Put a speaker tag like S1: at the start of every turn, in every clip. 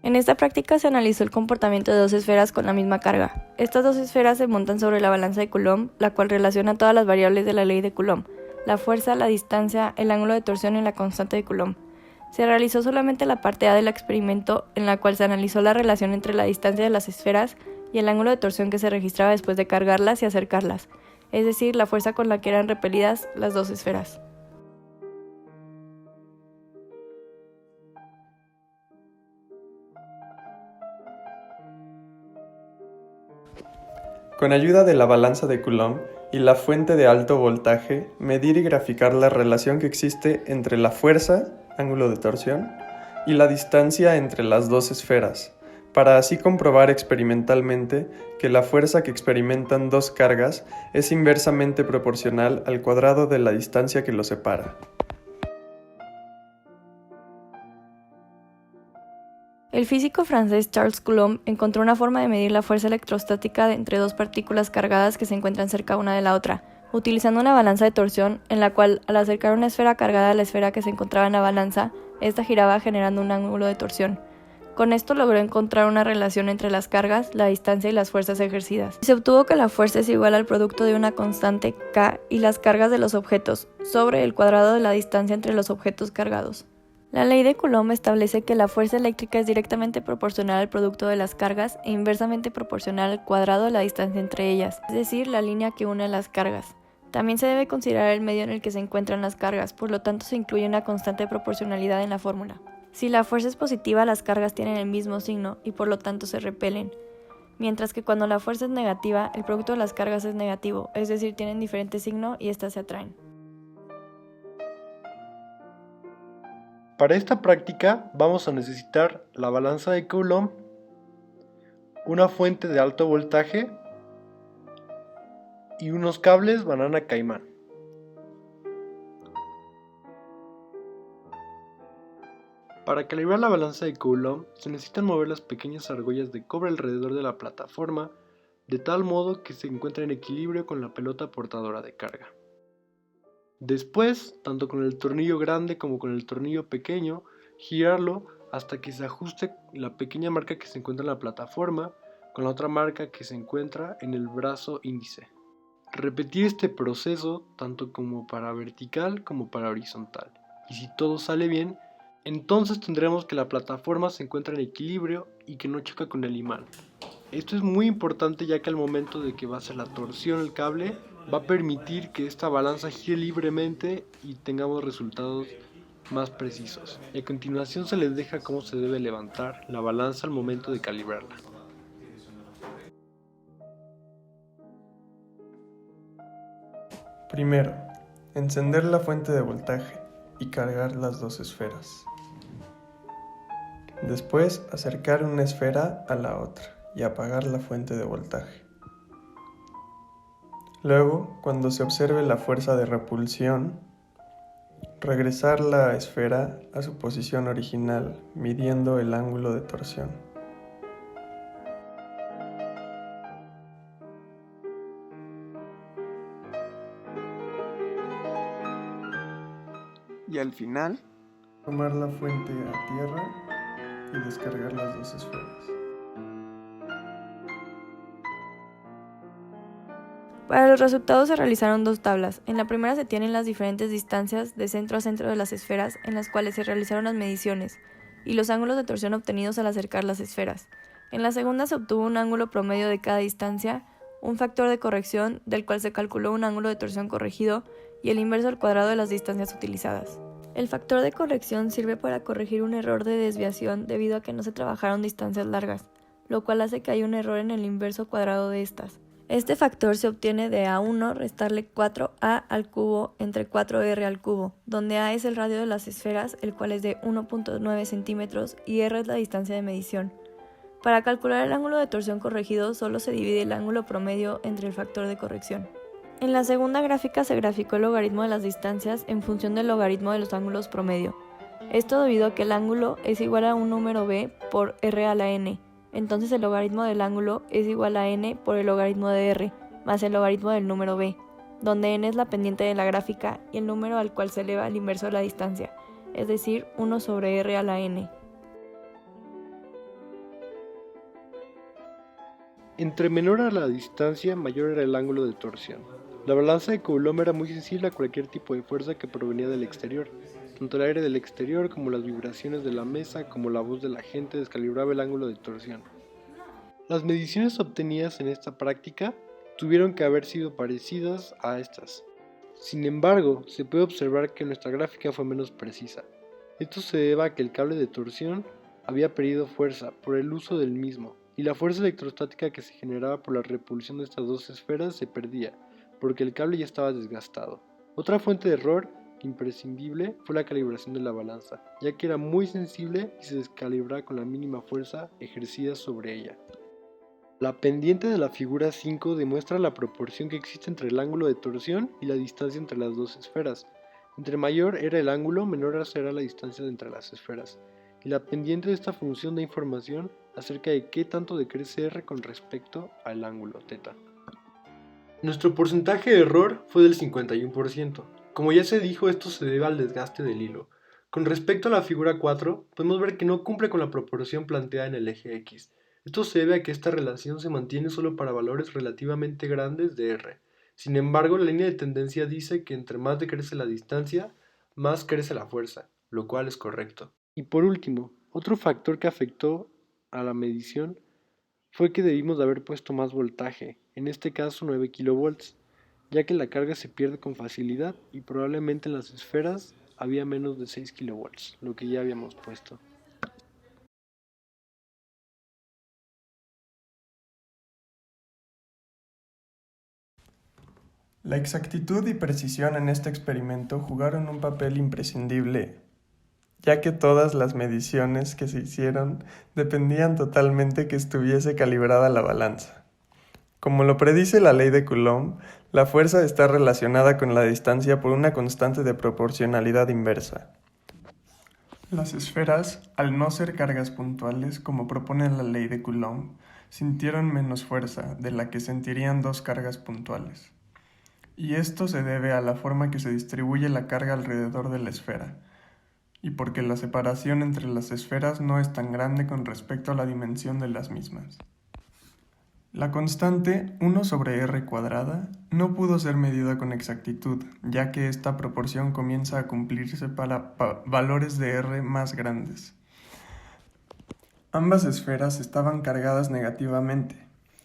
S1: En esta práctica se analizó el comportamiento de dos esferas con la misma carga. Estas dos esferas se montan sobre la balanza de Coulomb, la cual relaciona todas las variables de la ley de Coulomb: la fuerza, la distancia, el ángulo de torsión y la constante de Coulomb. Se realizó solamente la parte A del experimento, en la cual se analizó la relación entre la distancia de las esferas y el ángulo de torsión que se registraba después de cargarlas y acercarlas, es decir, la fuerza con la que eran repelidas las dos esferas.
S2: Con ayuda de la balanza de Coulomb y la fuente de alto voltaje, medir y graficar la relación que existe entre la fuerza, ángulo de torsión, y la distancia entre las dos esferas, para así comprobar experimentalmente que la fuerza que experimentan dos cargas es inversamente proporcional al cuadrado de la distancia que los separa.
S1: El físico francés Charles Coulomb encontró una forma de medir la fuerza electrostática entre dos partículas cargadas que se encuentran cerca una de la otra, utilizando una balanza de torsión en la cual, al acercar una esfera cargada a la esfera que se encontraba en la balanza, esta giraba generando un ángulo de torsión. Con esto logró encontrar una relación entre las cargas, la distancia y las fuerzas ejercidas. Se obtuvo que la fuerza es igual al producto de una constante K y las cargas de los objetos sobre el cuadrado de la distancia entre los objetos cargados. La ley de Coulomb establece que la fuerza eléctrica es directamente proporcional al producto de las cargas e inversamente proporcional al cuadrado de la distancia entre ellas, es decir, la línea que une las cargas. También se debe considerar el medio en el que se encuentran las cargas, por lo tanto se incluye una constante proporcionalidad en la fórmula. Si la fuerza es positiva, las cargas tienen el mismo signo y por lo tanto se repelen, mientras que cuando la fuerza es negativa, el producto de las cargas es negativo, es decir, tienen diferente signo y éstas se atraen.
S3: Para esta práctica vamos a necesitar la balanza de Coulomb, una fuente de alto voltaje y unos cables banana caimán. Para calibrar la balanza de Coulomb se necesitan mover las pequeñas argollas de cobre alrededor de la plataforma de tal modo que se encuentre en equilibrio con la pelota portadora de carga. Después, tanto con el tornillo grande como con el tornillo pequeño, girarlo hasta que se ajuste la pequeña marca que se encuentra en la plataforma con la otra marca que se encuentra en el brazo índice. Repetir este proceso tanto como para vertical como para horizontal. Y si todo sale bien, entonces tendremos que la plataforma se encuentra en equilibrio y que no choca con el imán. Esto es muy importante ya que al momento de que va a hacer la torsión el cable, va a permitir que esta balanza gire libremente y tengamos resultados más precisos. Y a continuación se les deja cómo se debe levantar la balanza al momento de calibrarla.
S2: Primero, encender la fuente de voltaje y cargar las dos esferas. Después, acercar una esfera a la otra y apagar la fuente de voltaje. Luego, cuando se observe la fuerza de repulsión, regresar la esfera a su posición original, midiendo el ángulo de torsión. Y al final, tomar la fuente a tierra y descargar las dos esferas.
S1: Para los resultados se realizaron dos tablas. En la primera se tienen las diferentes distancias de centro a centro de las esferas en las cuales se realizaron las mediciones y los ángulos de torsión obtenidos al acercar las esferas. En la segunda se obtuvo un ángulo promedio de cada distancia, un factor de corrección del cual se calculó un ángulo de torsión corregido y el inverso al cuadrado de las distancias utilizadas. El factor de corrección sirve para corregir un error de desviación debido a que no se trabajaron distancias largas, lo cual hace que haya un error en el inverso cuadrado de estas. Este factor se obtiene de A1 restarle 4A al cubo entre 4R al cubo, donde A es el radio de las esferas, el cual es de 1.9 centímetros, y R es la distancia de medición. Para calcular el ángulo de torsión corregido, solo se divide el ángulo promedio entre el factor de corrección. En la segunda gráfica se graficó el logaritmo de las distancias en función del logaritmo de los ángulos promedio. Esto debido a que el ángulo es igual a un número b por r a la n. Entonces el logaritmo del ángulo es igual a n por el logaritmo de r, más el logaritmo del número b, donde n es la pendiente de la gráfica y el número al cual se eleva el inverso de la distancia, es decir, 1 sobre r a la n.
S3: Entre menor a la distancia, mayor era el ángulo de torsión. La balanza de Coulomb era muy sensible a cualquier tipo de fuerza que provenía del exterior. Tanto el aire del exterior como las vibraciones de la mesa como la voz de la gente descalibraba el ángulo de torsión. Las mediciones obtenidas en esta práctica tuvieron que haber sido parecidas a estas. Sin embargo, se puede observar que nuestra gráfica fue menos precisa. Esto se debe a que el cable de torsión había perdido fuerza por el uso del mismo, y la fuerza electrostática que se generaba por la repulsión de estas dos esferas se perdía, porque el cable ya estaba desgastado. Otra fuente de error imprescindible fue la calibración de la balanza, ya que era muy sensible y se descalibraba con la mínima fuerza ejercida sobre ella. La pendiente de la figura 5 demuestra la proporción que existe entre el ángulo de torsión y la distancia entre las dos esferas. Entre mayor era el ángulo, menor será la distancia entre las esferas. Y la pendiente de esta función da información acerca de qué tanto decrece R con respecto al ángulo θ. Nuestro porcentaje de error fue del 51%. Como ya se dijo, esto se debe al desgaste del hilo. Con respecto a la figura 4, podemos ver que no cumple con la proporción planteada en el eje X. Esto se debe a que esta relación se mantiene solo para valores relativamente grandes de R. Sin embargo, la línea de tendencia dice que entre más decrece la distancia, más crece la fuerza, lo cual es correcto. Y por último, otro factor que afectó a la medición fue que debimos de haber puesto más voltaje, en este caso 9 kV, ya que la carga se pierde con facilidad y probablemente en las esferas había menos de 6 kV, lo que ya habíamos puesto.
S2: La exactitud y precisión en este experimento jugaron un papel imprescindible, ya que todas las mediciones que se hicieron dependían totalmente que estuviese calibrada la balanza. Como lo predice la ley de Coulomb, la fuerza está relacionada con la distancia por una constante de proporcionalidad inversa. Las esferas, al no ser cargas puntuales, como propone la ley de Coulomb, sintieron menos fuerza de la que sentirían dos cargas puntuales. Y esto se debe a la forma que se distribuye la carga alrededor de la esfera, y porque la separación entre las esferas no es tan grande con respecto a la dimensión de las mismas. La constante 1 sobre r cuadrada no pudo ser medida con exactitud, ya que esta proporción comienza a cumplirse para valores de r más grandes. Ambas esferas estaban cargadas negativamente.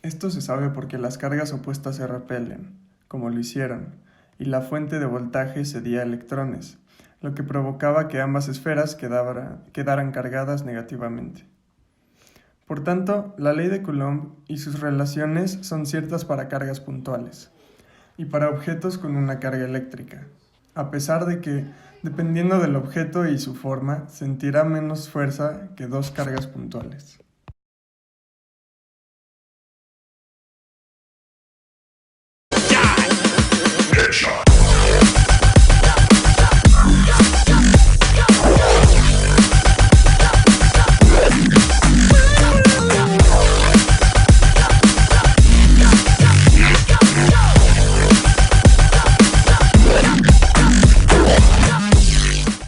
S2: Esto se sabe porque las cargas opuestas se repelen, como lo hicieron, y la fuente de voltaje cedía electrones, lo que provocaba que ambas esferas quedaran cargadas negativamente. Por tanto, la ley de Coulomb y sus relaciones son ciertas para cargas puntuales y para objetos con una carga eléctrica, a pesar de que, dependiendo del objeto y su forma, sentirá menos fuerza que dos cargas puntuales.
S4: Headshot.